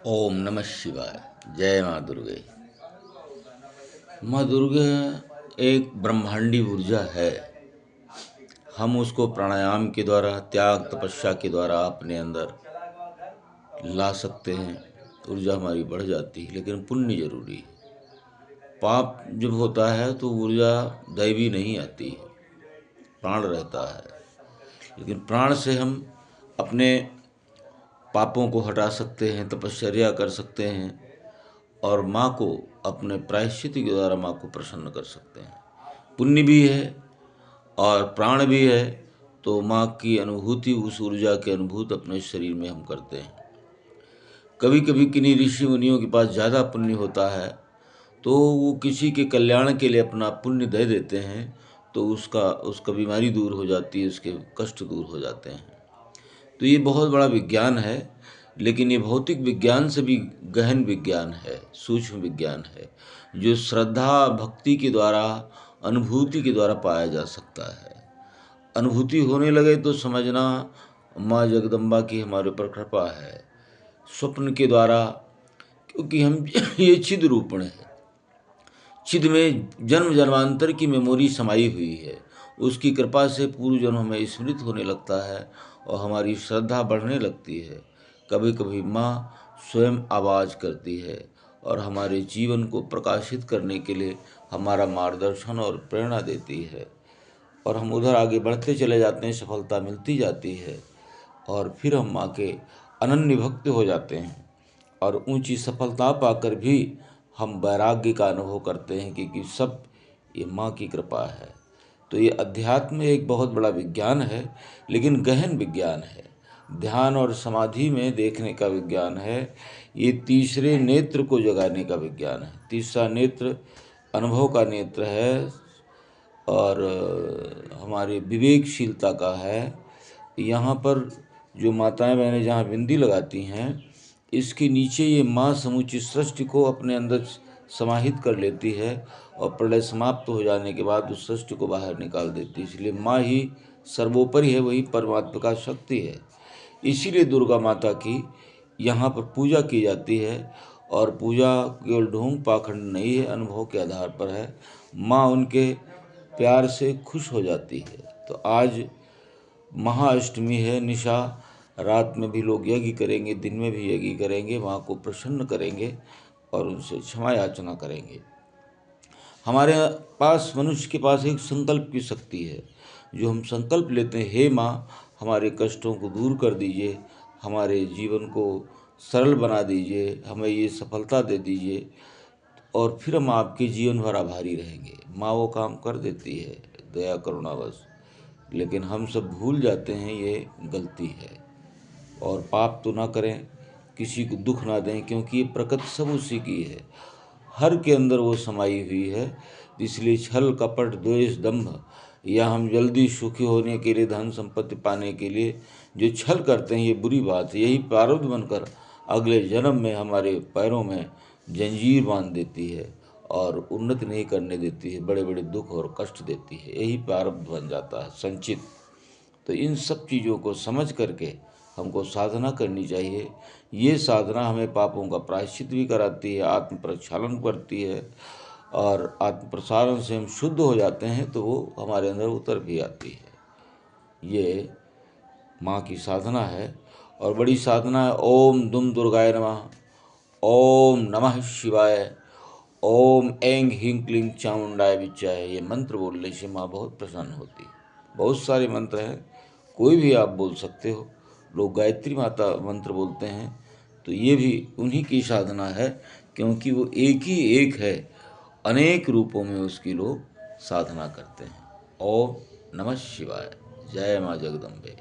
ओम नमः शिवाय। जय माँ दुर्गे। माँ दुर्गा एक ब्रह्मांडी ऊर्जा है। हम उसको प्राणायाम के द्वारा, त्याग तपस्या के द्वारा अपने अंदर ला सकते हैं। ऊर्जा हमारी बढ़ जाती है, लेकिन पुण्य जरूरी है। पाप जब होता है तो ऊर्जा दैवी नहीं आती है, प्राण रहता है। लेकिन प्राण से हम अपने पापों को हटा सकते हैं, तपश्चर्या कर सकते हैं और माँ को अपने प्रायश्चित के द्वारा माँ को प्रसन्न कर सकते हैं। पुण्य भी है और प्राण भी है, तो माँ की अनुभूति, उस ऊर्जा की अनुभूति अपने शरीर में हम करते हैं। कभी कभी किन्हीं ऋषि मुनियों के पास ज़्यादा पुण्य होता है तो वो किसी के कल्याण के लिए अपना पुण्य दे देते हैं, तो उसका बीमारी दूर हो जाती है, उसके कष्ट दूर हो जाते हैं। तो ये बहुत बड़ा विज्ञान है, लेकिन ये भौतिक विज्ञान से भी गहन विज्ञान है, सूक्ष्म विज्ञान है, जो श्रद्धा भक्ति के द्वारा, अनुभूति के द्वारा पाया जा सकता है। अनुभूति होने लगे तो समझना माँ जगदम्बा की हमारे ऊपर कृपा है। स्वप्न के द्वारा, क्योंकि हम ये छिद रूपण है, छिद में जन्म जन्मांतर की मेमोरी समाई हुई है। उसकी कृपा से पूर्व जन्म में स्मृत होने लगता है और हमारी श्रद्धा बढ़ने लगती है। कभी कभी माँ स्वयं आवाज़ करती है और हमारे जीवन को प्रकाशित करने के लिए हमारा मार्गदर्शन और प्रेरणा देती है, और हम उधर आगे बढ़ते चले जाते हैं, सफलता मिलती जाती है और फिर हम माँ के अनन्य भक्त हो जाते हैं और ऊंची सफलता पाकर भी हम वैराग्य का अनुभव करते हैं, क्योंकि सब ये माँ की कृपा है। तो ये अध्यात्म एक बहुत बड़ा विज्ञान है, लेकिन गहन विज्ञान है। ध्यान और समाधि में देखने का विज्ञान है। ये तीसरे नेत्र को जगाने का विज्ञान है। तीसरा नेत्र अनुभव का नेत्र है और हमारे विवेकशीलता का है। यहाँ पर जो माताएं बहनें जहाँ बिंदी लगाती हैं, इसके नीचे ये माँ समूची सृष्टि को अपने अंदर समाहित कर लेती है और प्रलय समाप्त हो जाने के बाद उस सृष्टि को बाहर निकाल देती है। इसलिए माँ ही सर्वोपरि है, वही परमात्मा का शक्ति है। इसीलिए दुर्गा माता की यहाँ पर पूजा की जाती है, और पूजा केवल ढोंग पाखंड नहीं है, अनुभव के आधार पर है। माँ उनके प्यार से खुश हो जाती है। तो आज महाअष्टमी है, निशा रात में भी लोग यज्ञ करेंगे, दिन में भी यज्ञ करेंगे, माँ को प्रसन्न करेंगे और उनसे क्षमा याचना करेंगे। हमारे पास, मनुष्य के पास एक संकल्प की शक्ति है। जो हम संकल्प लेते हैं, हे माँ हमारे कष्टों को दूर कर दीजिए, हमारे जीवन को सरल बना दीजिए, हमें ये सफलता दे दीजिए, और फिर हम आपके जीवन भर आभारी रहेंगे। माँ वो काम कर देती है दया करुणावश, लेकिन हम सब भूल जाते हैं ये गलती है। और पाप तो ना करें, किसी को दुख ना दें, क्योंकि ये प्रकृति सब उसी की है, हर के अंदर वो समाई हुई है। इसलिए छल कपट द्वेष दंभ, या हम जल्दी सुखी होने के लिए, धन संपत्ति पाने के लिए जो छल करते हैं, ये बुरी बात है। यही प्रारब्ध बनकर अगले जन्म में हमारे पैरों में जंजीर बांध देती है और उन्नति नहीं करने देती है, बड़े बड़े दुख और कष्ट देती है। यही प्रारब्ध बन जाता है संचित। तो इन सब चीज़ों को समझ करके हमको साधना करनी चाहिए। ये साधना हमें पापों का प्रायश्चित भी कराती है, आत्म प्रक्षालन करती है, और आत्म प्रसारण से हम शुद्ध हो जाते हैं तो वो हमारे अंदर उतर भी आती है। ये माँ की साधना है और बड़ी साधना है। ओम दुम दुर्गाय नमः, ओम नमः शिवाय, ओम ऐंग ह्रीं क्लीं चामुंडाय विच्चाय। ये मंत्र बोलने से माँ बहुत प्रसन्न होती है। बहुत सारे मंत्र हैं, कोई भी आप बोल सकते हो। लोग गायत्री माता मंत्र बोलते हैं, तो ये भी उन्हीं की साधना है, क्योंकि वो एक ही एक है, अनेक रूपों में उसकी लोग साधना करते हैं। ओम नमः शिवाय। जय माँ जगदम्बे।